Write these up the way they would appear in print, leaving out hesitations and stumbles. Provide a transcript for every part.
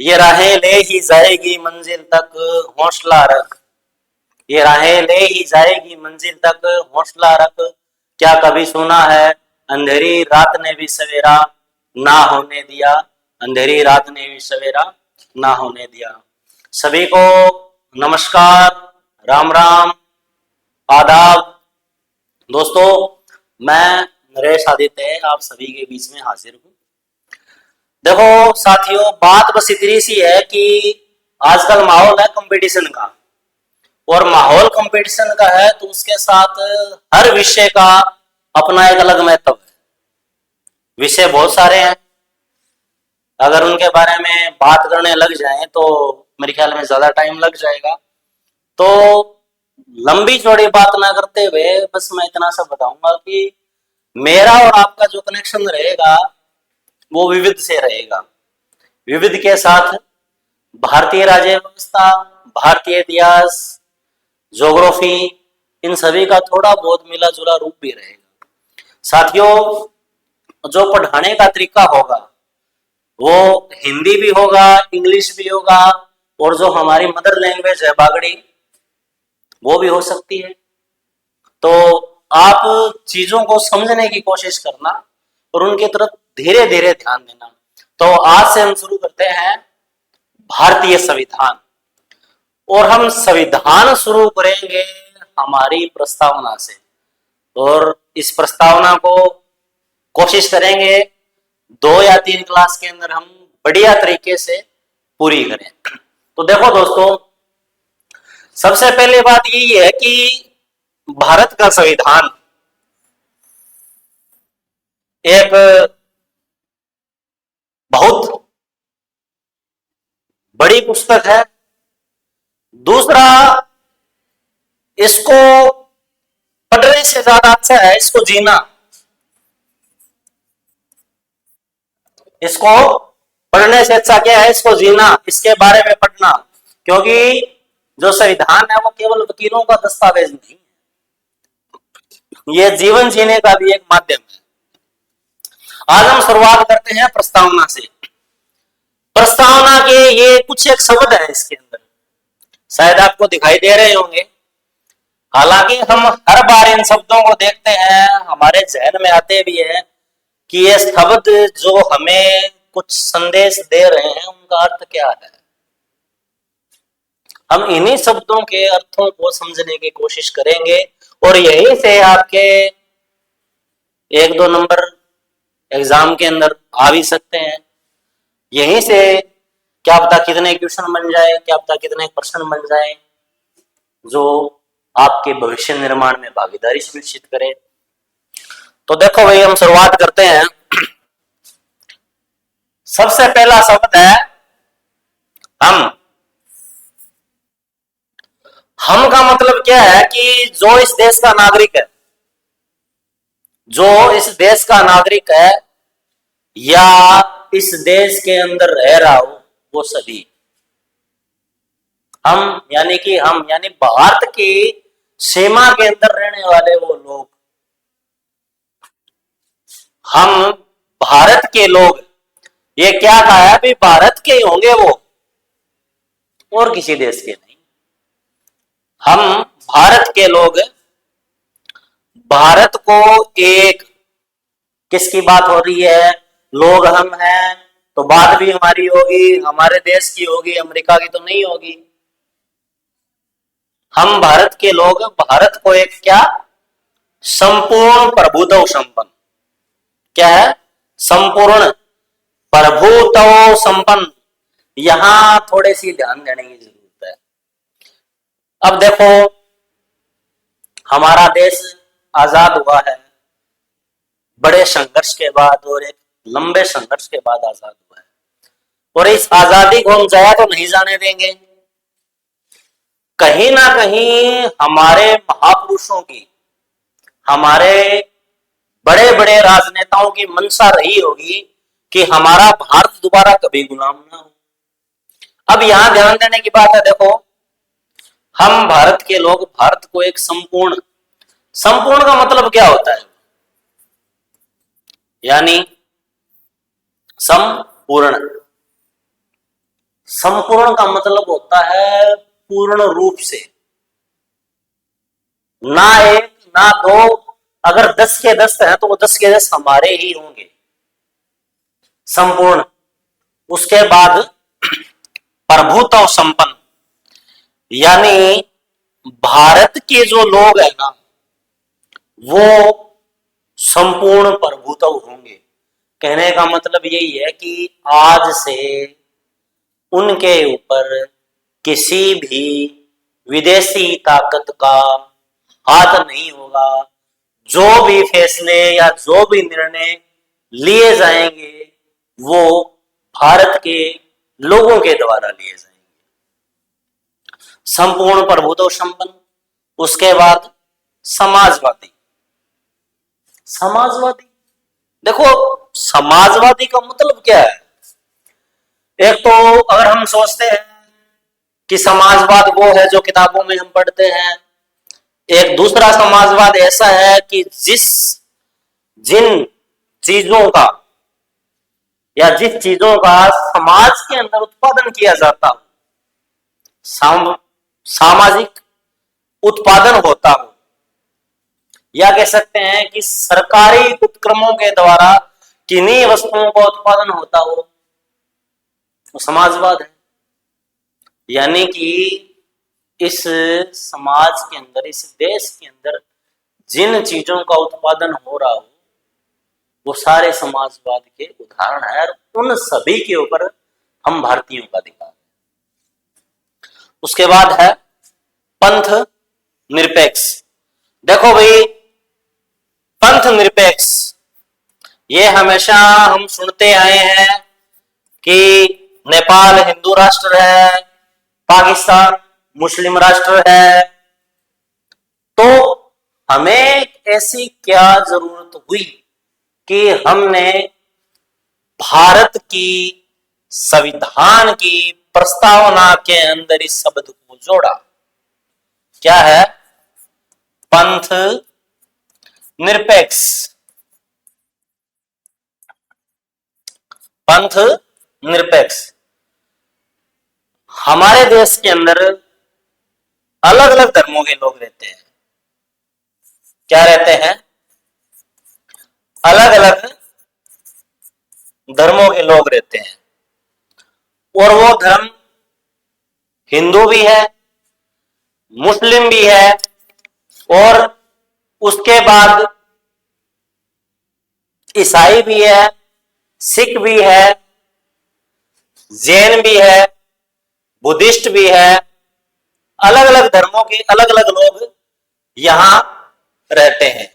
ये राहें ले ही जाएगी मंजिल तक, हौसला रख। ये राहें ले ही जाएगी मंजिल तक, हौसला रख। क्या कभी सुना है अंधेरी रात ने भी सवेरा ना होने दिया, अंधेरी रात ने भी सवेरा ना होने दिया। सभी को नमस्कार, राम राम, आदाब। दोस्तों, मैं नरेश आदित्य आप सभी के बीच में हाजिर हूँ। देखो साथियों, बात बस इतनी सी है कि आजकल माहौल है कंपटीशन का, और माहौल कंपटीशन का है तो उसके साथ हर विषय का अपना एक अलग महत्व है। विषय बहुत सारे हैं, अगर उनके बारे में बात करने लग जाएं तो मेरे ख्याल में ज्यादा टाइम लग जाएगा। तो लंबी चौड़ी बात ना करते हुए बस मैं इतना सा बताऊंगा कि मेरा और आपका जो कनेक्शन रहेगा वो विविध से रहेगा। विविध के साथ भारतीय राज्य व्यवस्था, भारतीय इतिहास, ज्योग्राफी, इन सभी का थोड़ा बहुत मिला जुला रूप भी रहेगा। साथियों, जो पढ़ाने का तरीका होगा वो हिंदी भी होगा, इंग्लिश भी होगा, और जो हमारी मदर लैंग्वेज है बागड़ी वो भी हो सकती है। तो आप चीजों को समझने की कोशिश करना और उनकी तरफ धीरे धीरे ध्यान देना। तो आज से हम शुरू करते हैं भारतीय संविधान, और हम संविधान शुरू करेंगे हमारी प्रस्तावना से, और इस प्रस्तावना को कोशिश करेंगे 2 या 3 क्लास के अंदर हम बढ़िया तरीके से पूरी करें। तो देखो दोस्तों, सबसे पहले बात यही है कि भारत का संविधान एक बहुत बड़ी पुस्तक है। दूसरा, इसको पढ़ने से ज्यादा अच्छा है इसको जीना। इसको पढ़ने से अच्छा क्या है, इसको जीना, इसके बारे में पढ़ना। क्योंकि जो संविधान है वो केवल वकीलों का दस्तावेज नहीं है, ये जीवन जीने का भी एक माध्यम है। आज हम शुरुआत करते हैं प्रस्तावना से। प्रस्तावना के ये कुछ एक शब्द है इसके अंदर, शायद आपको दिखाई दे रहे होंगे। हालांकि हम हर बार इन शब्दों को देखते हैं, हमारे जहन में आते भी है कि ये शब्द जो हमें कुछ संदेश दे रहे हैं उनका अर्थ क्या है। हम इन्हीं शब्दों के अर्थों को समझने की कोशिश करेंगे, और यहीं से आपके 1-2 नंबर एग्जाम के अंदर आ भी सकते हैं। यहीं से क्या पता कितने क्वेश्चन बन जाए, क्या पता कितने प्रश्न बन जाए जो आपके भविष्य निर्माण में भागीदारी सुनिश्चित करे। तो देखो भाई, हम शुरुआत करते हैं। सबसे पहला शब्द है हम। हम का मतलब क्या है कि जो इस देश का नागरिक है, जो इस देश का नागरिक है या इस देश के अंदर रह रहा हो वो सभी। हम यानी भारत की सीमा के अंदर रहने वाले वो लोग। हम भारत के लोग, ये क्या कहा है भी, भारत के ही होंगे वो, और किसी देश के नहीं। हम भारत के लोग, भारत को एक, किसकी बात हो रही है, लोग हम हैं तो बात भी हमारी होगी, हमारे देश की होगी, अमेरिका की तो नहीं होगी। हम भारत के लोग भारत को एक क्या, संपूर्ण प्रभुत्व संपन्न, क्या है, संपूर्ण प्रभुत्व संपन्न। यहां थोड़े सी ध्यान देने की जरूरत है। अब देखो, हमारा देश आजाद हुआ है बड़े संघर्ष के बाद, और एक लंबे संघर्ष के बाद आजाद हुआ है, और इस आजादी को हम जाया तो नहीं जाने देंगे। कहीं ना कहीं हमारे महापुरुषों की, हमारे बड़े बड़े राजनेताओं की मंशा रही होगी कि हमारा भारत दोबारा कभी गुलाम ना हो। अब यहां ध्यान देने की बात है, देखो हम भारत के लोग भारत को एक संपूर्ण, संपूर्ण का मतलब क्या होता है, यानी संपूर्ण। संपूर्ण का मतलब होता है पूर्ण रूप से, ना एक ना दो। अगर 10 के 10 है तो वो 10 के 10 हमारे ही होंगे, संपूर्ण। उसके बाद प्रभुत्व संपन्न, यानी भारत के जो लोग हैं ना वो संपूर्ण प्रभुत्व होंगे। कहने का मतलब यही है कि आज से उनके ऊपर किसी भी विदेशी ताकत का हाथ नहीं होगा। जो भी फैसले या जो भी निर्णय लिए जाएंगे वो भारत के लोगों के द्वारा लिए जाएंगे। संपूर्ण प्रभुत्व संपन्न। उसके बाद समाजवादी। समाजवादी, देखो समाजवादी का मतलब क्या है? एक तो अगर हम सोचते हैं कि समाजवाद वो है जो किताबों में हम पढ़ते हैं, एक दूसरा समाजवाद ऐसा है कि जिन चीजों का या जिस चीजों का समाज के अंदर उत्पादन किया जाता हो, सामाजिक उत्पादन होता हो, या कह सकते हैं कि सरकारी उपक्रमों के द्वारा किन्हीं वस्तुओं का उत्पादन होता हो, वो समाजवाद है। यानी कि इस समाज के अंदर, इस देश के अंदर जिन चीजों का उत्पादन हो रहा हो वो सारे समाजवाद के उदाहरण है, और उन सभी के ऊपर हम भारतीयों का अधिकार है। उसके बाद है पंथ निरपेक्ष। देखो भाई, पंथ निरपेक्ष ये हमेशा हम सुनते आए हैं कि नेपाल हिंदू राष्ट्र है, पाकिस्तान मुस्लिम राष्ट्र है, तो हमें ऐसी क्या जरूरत हुई कि हमने भारत की संविधान की प्रस्तावना के अंदर इस शब्द को जोड़ा? क्या है? पंथ निरपेक्ष। पंथ निरपेक्ष। हमारे देश के अंदर अलग अलग धर्मों के लोग रहते हैं। क्या रहते हैं? अलग अलग धर्मों के लोग रहते हैं, और वो धर्म हिंदू भी है, मुस्लिम भी है, और उसके बाद ईसाई भी है, सिख भी है, जैन भी है, बुद्धिस्ट भी है। अलग अलग धर्मों के अलग अलग लोग यहां रहते हैं।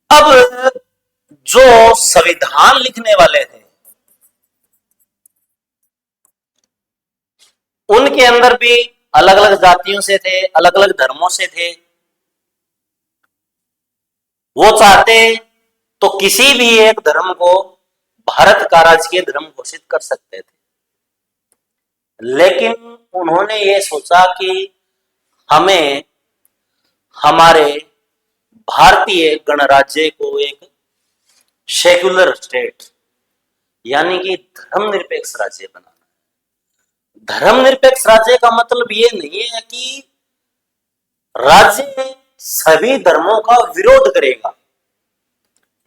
अब जो संविधान लिखने वाले थे उनके अंदर भी अलग अलग जातियों से थे, अलग अलग धर्मों से थे। वो चाहते तो किसी भी एक धर्म को भारत का राजकीय धर्म घोषित कर सकते थे, लेकिन उन्होंने ये सोचा कि हमें हमारे भारतीय गणराज्य को एक सेक्युलर स्टेट यानी कि धर्मनिरपेक्ष राज्य बनाना। धर्मनिरपेक्ष राज्य का मतलब ये नहीं है कि राज्य सभी धर्मों का विरोध करेगा।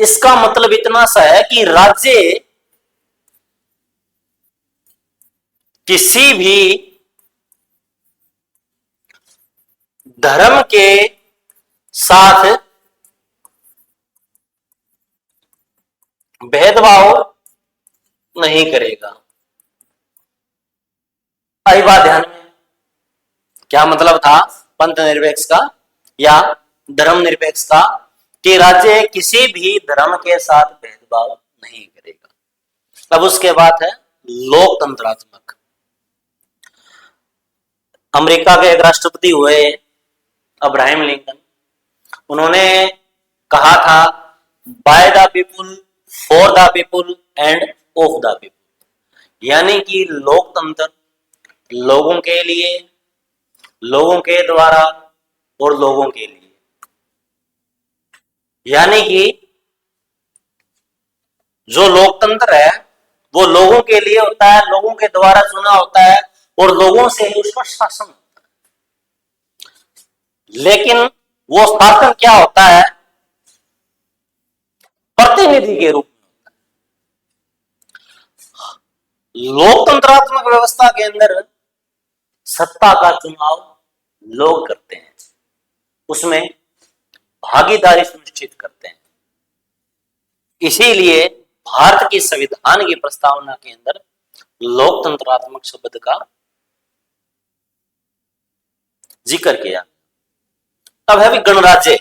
इसका मतलब इतना सा है कि राज्य किसी भी धर्म के साथ भेदभाव नहीं करेगा। आई बात ध्यान में? क्या मतलब था पंथ निरपेक्ष का या धर्म निरपेक्ष का? कि राज्य किसी भी धर्म के साथ भेदभाव नहीं करेगा। अब उसके बाद है लोकतंत्रात्मक। अमेरिका के एक राष्ट्रपति हुए अब्राहम लिंकन, उन्होंने कहा था by the people, for the people end of the people. यानी कि लोकतंत्र लोगों के लिए, लोगों के द्वारा और लोगों के लिए। यानी कि जो लोकतंत्र है वो लोगों के लिए होता है, लोगों के द्वारा चुना होता है और लोगों से ही उसका शासन होता है। लेकिन वो शासन क्या होता है? प्रतिनिधि के रूप में। लोकतंत्रात्मक व्यवस्था के अंदर सत्ता का चुनाव लोग करते हैं, उसमें भागीदारी सुनिश्चित करते हैं। इसीलिए भारत की संविधान की प्रस्तावना के अंदर लोकतंत्रात्मक शब्द का जिक्र किया। अब है भी गणराज्य।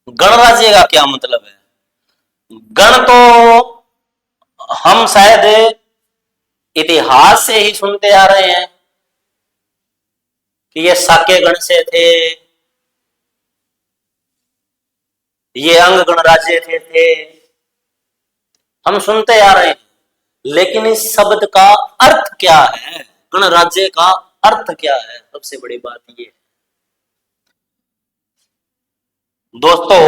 गणराज्य का क्या मतलब है? गण तो हम शायद इतिहास से ही सुनते आ रहे हैं कि ये शाक्य गण से थे, ये अंग गणराज्य थे, हम सुनते आ रहे हैं। लेकिन इस शब्द का अर्थ क्या है? गणराज्य का अर्थ क्या है? सबसे बड़ी बात ये है दोस्तों,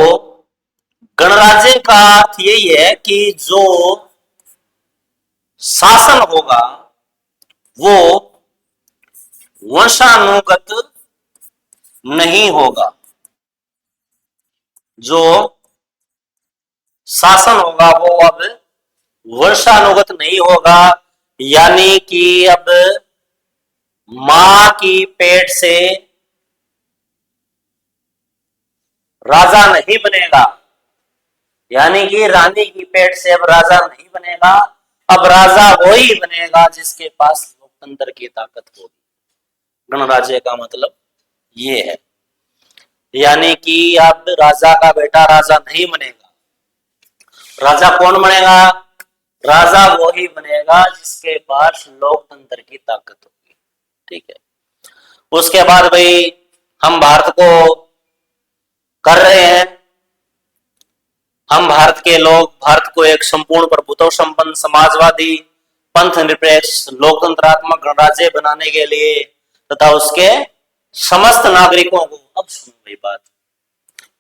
गणराज्य का अर्थ यही है कि जो शासन होगा वो वंशानुगत नहीं होगा। जो शासन होगा वो अब वंशानुगत नहीं होगा, यानी कि अब मां की पेट से राजा नहीं बनेगा, यानी कि रानी की पेट से अब राजा नहीं बनेगा। अब राजा वो ही बनेगा जिसके पास लोकतंत्र की ताकत होगी। गणराज्य का मतलब ये है, यानी कि अब राजा का बेटा राजा नहीं बनेगा। राजा कौन बनेगा? राजा वो ही बनेगा जिसके पास लोकतंत्र की ताकत होगी। ठीक है। उसके बाद भाई हम भारत को कर रहे हैं, हम भारत के लोग भारत को एक संपूर्ण प्रभुत्व संपन्न समाजवादी पंथ निरपेक्ष लोकतंत्रात्मक गणराज्य बनाने के लिए तथा उसके समस्त नागरिकों को, अब सुनो भाई बात,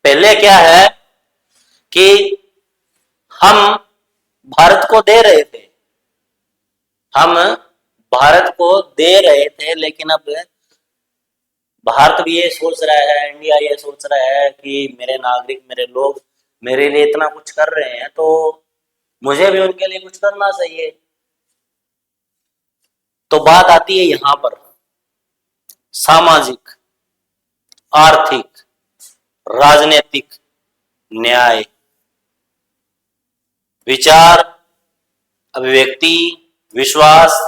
पहले क्या है कि हम भारत को दे रहे थे, हम भारत को दे रहे थे, लेकिन अब भारत भी ये सोच रहा है, इंडिया ये सोच रहा है कि मेरे नागरिक, मेरे लोग मेरे लिए इतना कुछ कर रहे हैं तो मुझे भी उनके लिए कुछ करना चाहिए। तो बात आती है यहां पर सामाजिक, आर्थिक, राजनीतिक न्याय, विचार, अभिव्यक्ति, विश्वास,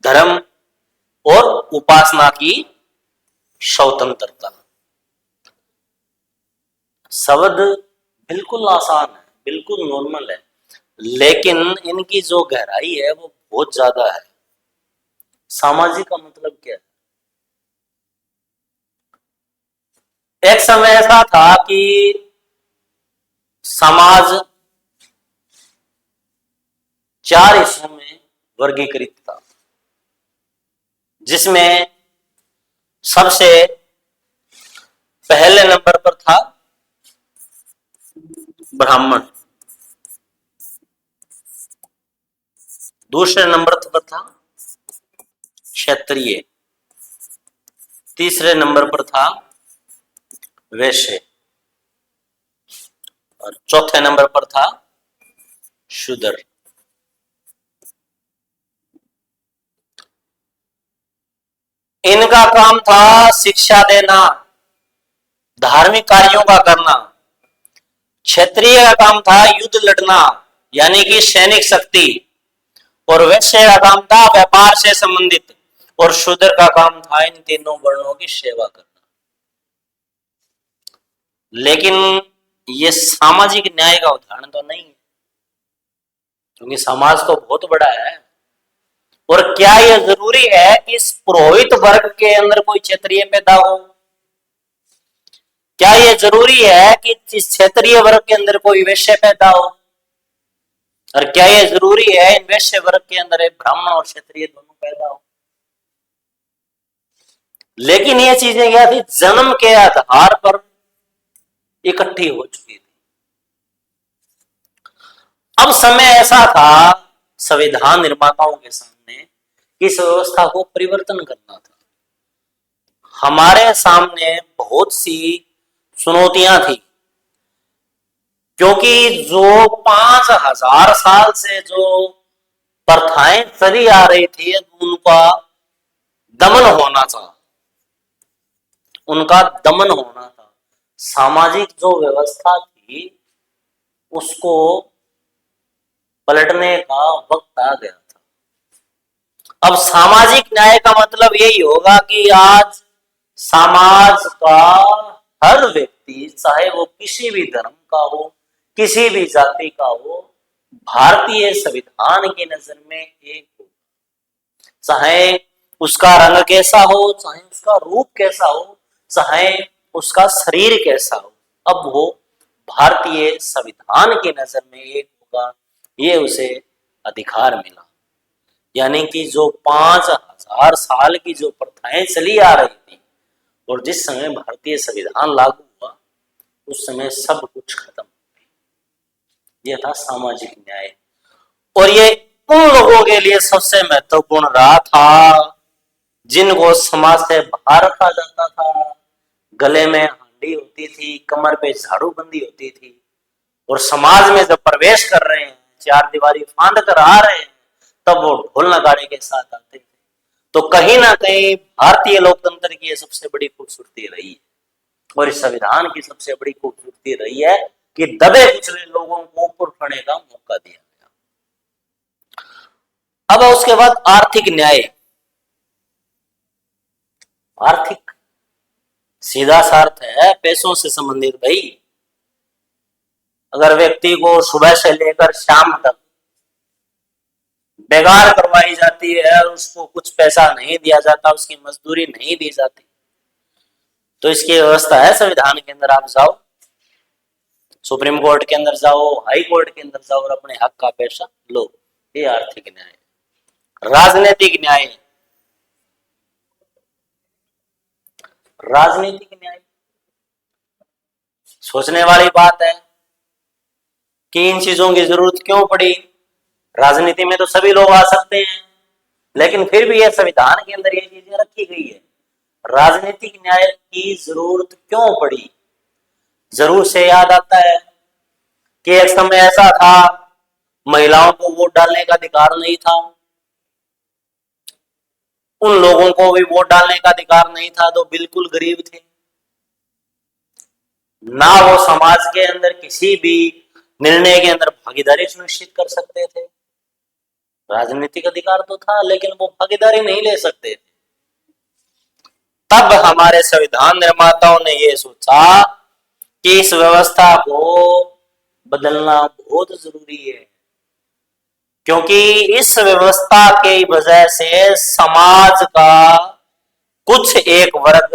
धर्म और उपासना की स्वतंत्रता। शब्द बिल्कुल आसान है, बिल्कुल नॉर्मल है, लेकिन इनकी जो गहराई है वो बहुत ज्यादा है। सामाजिक का मतलब क्या है? एक समय ऐसा था कि समाज 4 हिस्सों में वर्गीकृत था, जिसमें सबसे पहले नंबर पर था ब्राह्मण, दूसरे नंबर पर था क्षत्रिय, तीसरे नंबर पर था वैश्य और चौथे नंबर पर था शूद्र। इनका काम था शिक्षा देना, धार्मिक कार्यों का करना। क्षत्रिय का काम था युद्ध लड़ना, यानी कि सैनिक शक्ति, और वैश्य का काम था व्यापार से संबंधित, और शूद्र का काम था इन तीनों वर्णों की सेवा करना। लेकिन ये सामाजिक न्याय का उदाहरण तो नहीं है, क्योंकि समाज तो बहुत बड़ा है। और क्या यह जरूरी है कि इस पुरोहित वर्ग के अंदर कोई क्षत्रिय पैदा हो? क्या यह जरूरी है कि इस क्षेत्रीय वर्ग के अंदर कोई वैश्य पैदा हो? और क्या यह जरूरी है इन वैश्य वर्ग के अंदर एक ब्राह्मण और क्षत्रिय दोनों पैदा हो? लेकिन ये चीजें क्या थी? जन्म के आधार पर इकट्ठी हो चुकी थी। अब समय ऐसा था संविधान निर्माताओं के सामने कि इस व्यवस्था को परिवर्तन करना था। हमारे सामने बहुत सी चुनौतियां थी, क्योंकि जो 5000 साल से जो प्रथाएं चली आ रही थी उनका दमन होना था, उनका दमन होना था। सामाजिक जो व्यवस्था थी उसको पलटने का वक्त आ गया था। अब सामाजिक न्याय का मतलब यही होगा कि आज समाज का हर व्यक्ति, चाहे वो किसी भी धर्म का हो, किसी भी जाति का हो, भारतीय संविधान की नजर में एक हो। चाहे उसका रंग कैसा हो, चाहे उसका रूप कैसा हो, चाहे उसका शरीर कैसा हो, अब वो भारतीय संविधान की नजर में एक होगा, ये उसे अधिकार मिला। यानी कि जो 5000 साल की जो प्रथाएं चली आ रही थी और जिस समय भारतीय संविधान लागू हुआ उस समय सब कुछ खत्म हो गया। यह था सामाजिक न्याय, और ये उन लोगों के लिए सबसे महत्वपूर्ण रहा था जिनको समाज से बाहर रखा जाता था। गले में हांडी होती थी, कमर पे झाड़ू बंदी होती थी, और समाज में जब प्रवेश कर रहे हैं, चार दीवारी फांद कर आ रहे हैं, तब वो ढोल नगाड़े के साथ आते थे। तो कहीं ना कहीं भारतीय लोकतंत्र की सबसे बड़ी खूबसूरती रही है, और इस संविधान की सबसे बड़ी खूबसूरती रही है कि दबे कुचले लोगों को ऊपर उठने का मौका दिया गया। अब उसके बाद आर्थिक न्याय। आर्थिक सीधा सा अर्थ है पैसों से संबंधित। भाई, अगर व्यक्ति को सुबह से लेकर शाम तक बेगार करवाई जाती है और उसको कुछ पैसा नहीं दिया जाता, उसकी मजदूरी नहीं दी जाती, तो इसकी व्यवस्था है संविधान के अंदर। आप जाओ, सुप्रीम कोर्ट के अंदर जाओ, हाई कोर्ट के अंदर जाओ और अपने हक का पैसा लो। ये आर्थिक न्याय। राजनीतिक न्याय। राजनीतिक न्याय सोचने वाली बात है कि इन चीजों की जरूरत क्यों पड़ी। राजनीति में तो सभी लोग आ सकते हैं, लेकिन फिर भी यह संविधान के अंदर ये चीजें रखी गई है। राजनीतिक न्याय की जरूरत क्यों पड़ी? जरूर से याद आता है कि एक समय ऐसा था महिलाओं को वोट डालने का अधिकार नहीं था। उन लोगों को भी वोट डालने का अधिकार नहीं था जो बिल्कुल गरीब थे, ना वो समाज के अंदर किसी भी निर्णय के अंदर भागीदारी सुनिश्चित कर सकते थे। राजनीतिक अधिकार तो था, लेकिन वो भागीदारी नहीं ले सकते थे। तब हमारे संविधान निर्माताओं ने यह सोचा कि इस व्यवस्था को बदलना बहुत जरूरी है, क्योंकि इस व्यवस्था की वजह से समाज का कुछ एक वर्ग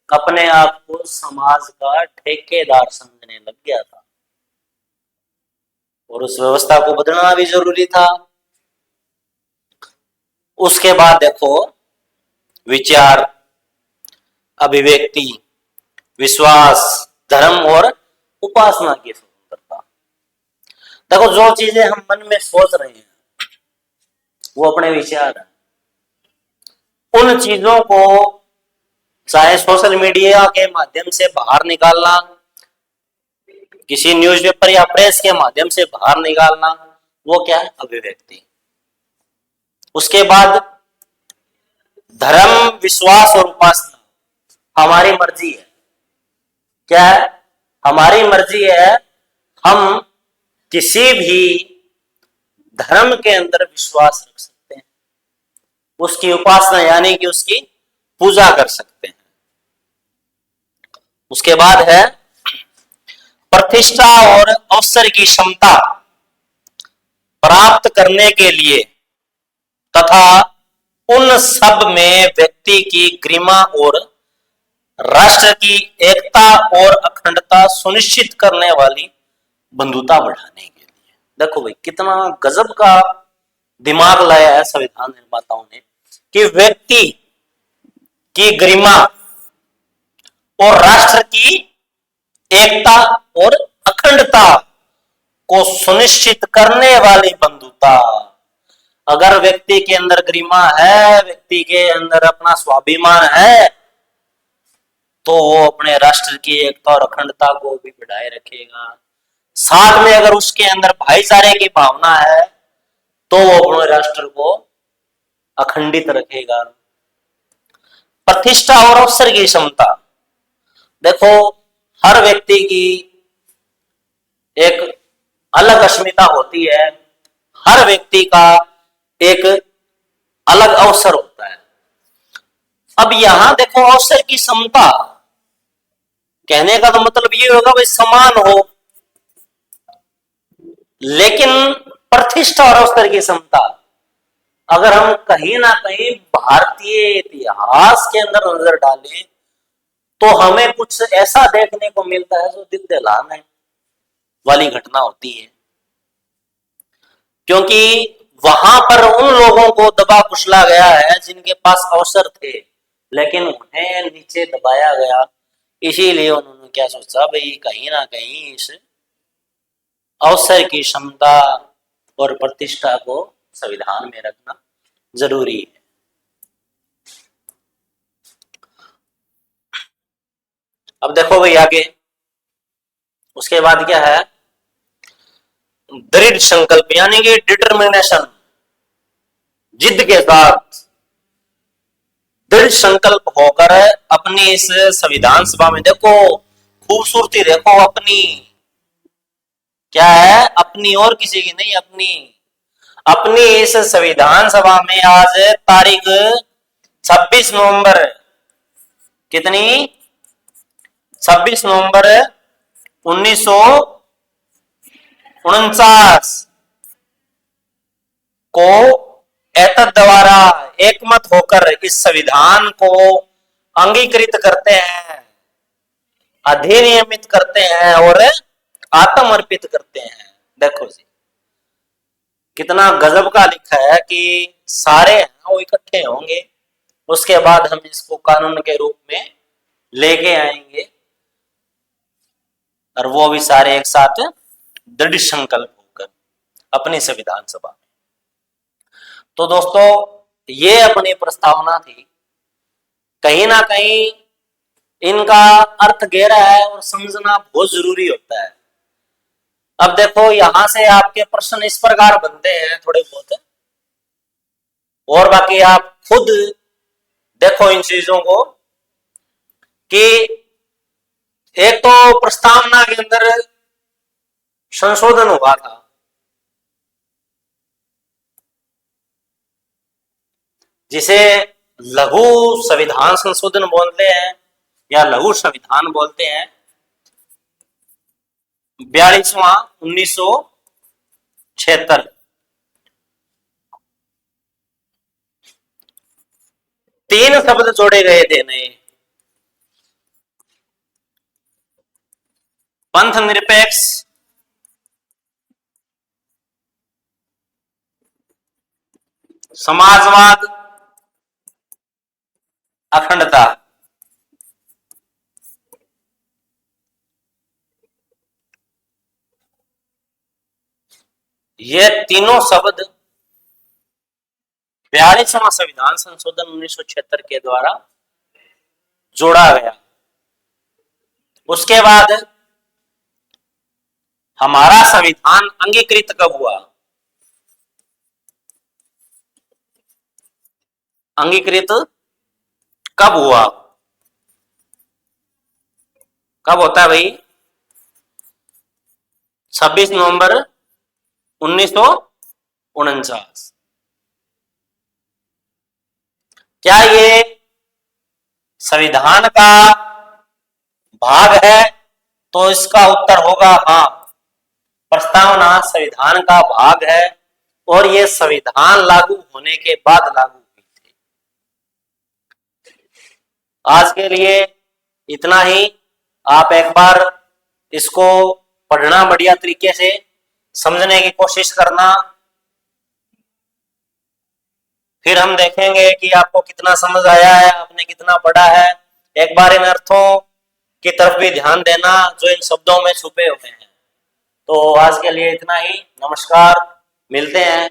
अपने आप को समाज का ठेकेदार समझने लग गया था, और उस व्यवस्था को बदलना भी जरूरी था। उसके बाद देखो, विचार, अभिव्यक्ति, विश्वास, धर्म और उपासना की स्वतंत्रता। देखो, जो चीजें हम मन में सोच रहे हैं वो अपने विचार है। उन चीजों को चाहे सोशल मीडिया के माध्यम से बाहर निकालना, किसी न्यूज़पेपर या प्रेस के माध्यम से बाहर निकालना, वो क्या है? अभिव्यक्ति। उसके बाद धर्म, विश्वास और उपासना हमारी मर्जी है। क्या है? हमारी मर्जी है। हम किसी भी धर्म के अंदर विश्वास रख सकते हैं, उसकी उपासना यानी कि उसकी पूजा कर सकते हैं। उसके बाद है प्रतिष्ठा और अवसर की क्षमता प्राप्त करने के लिए तथा उन सब में व्यक्ति की गरिमा और राष्ट्र की एकता और अखंडता सुनिश्चित करने वाली बंधुता बढ़ाने के लिए। देखो भाई, कितना गजब का दिमाग लाया है संविधान निर्माताओं ने कि व्यक्ति की गरिमा और राष्ट्र की एकता और अखंडता को सुनिश्चित करने वाली बंधुता। अगर व्यक्ति के अंदर गरिमा है, व्यक्ति के अंदर अपना स्वाभिमान है, तो वो अपने राष्ट्र की एकता और अखंडता को भी बढ़ाए रखेगा। साथ में अगर उसके अंदर भाईचारे की भावना है, तो वो अपने राष्ट्र को अखंडित रखेगा। प्रतिष्ठा और अवसर की क्षमता। देखो, हर व्यक्ति की एक अलग अस्मिता होती है, हर व्यक्ति का एक अलग अवसर होता है। अब यहां देखो, अवसर की क्षमता कहने का तो मतलब ये होगा भाई समान हो, लेकिन प्रतिष्ठा और अवसर की क्षमता, अगर हम कहीं ना कहीं भारतीय इतिहास के अंदर नजर डालें, तो हमें कुछ ऐसा देखने को मिलता है जो दिल दहलाने वाली घटना होती है। क्योंकि वहां पर उन लोगों को दबा कुचला गया है जिनके पास अवसर थे, लेकिन उन्हें नीचे दबाया गया। इसीलिए उन्होंने क्या सोचा, भाई कहीं ना कहीं इस अवसर की क्षमता और प्रतिष्ठा को संविधान में रखना जरूरी है। अब देखो भाई आगे, उसके बाद क्या है, दृढ़ संकल्प, यानी कि डिटर्मिनेशन, जिद के साथ दृढ़ संकल्प होकर अपनी इस संविधान सभा में, देखो खूबसूरती देखो अपनी, क्या है अपनी और किसी की नहीं, अपनी अपनी इस संविधान सभा में आज तारीख 26 नवंबर, कितनी 26 नवंबर 1949 को एतद द्वारा एकमत होकर इस संविधान को अंगीकृत करते हैं, अधिनियमित करते हैं और आत्मर्पित करते हैं। देखो जी कितना गजब का लिखा है कि सारे हैं वो इकट्ठे होंगे, उसके बाद हम इसको कानून के रूप में लेके आएंगे, और वो भी सारे एक साथ दृढ़ संकल्प होकर अपनी संविधान सभा में। तो दोस्तों ये अपनी प्रस्तावना थी, कहीं ना कहीं इनका अर्थ गहरा है और समझना बहुत जरूरी होता है। अब देखो यहां से आपके प्रश्न इस प्रकार बनते हैं थोड़े बहुत, और बाकी आप खुद देखो इन चीजों को, कि एक तो प्रस्तावना के अंदर संशोधन हुआ था, जिसे लघु संविधान संशोधन बोलते हैं या लघु संविधान बोलते हैं, 42वां 1976। तीन शब्द जोड़े गए थे नए, पंथ निरपेक्ष, समाजवाद, अखंडता। ये तीनों शब्द 42वां संविधान संशोधन 1976 के द्वारा जोड़ा गया। उसके बाद हमारा संविधान अंगीकृत कब हुआ, अंगीकृत कब हुआ, कब होता है भाई, 26 नवंबर 1949। क्या ये संविधान का भाग है, तो इसका उत्तर होगा हाँ, प्रस्तावना संविधान का भाग है और ये संविधान लागू होने के बाद लागू हुई थी। आज के लिए इतना ही, आप एक बार इसको पढ़ना बढ़िया तरीके से समझने की कोशिश करना, फिर हम देखेंगे कि आपको कितना समझ आया है, आपने कितना पढ़ा है। एक बार इन अर्थों की तरफ भी ध्यान देना जो इन शब्दों में छुपे हुए हैं। तो आज के लिए इतना ही। नमस्कार, मिलते हैं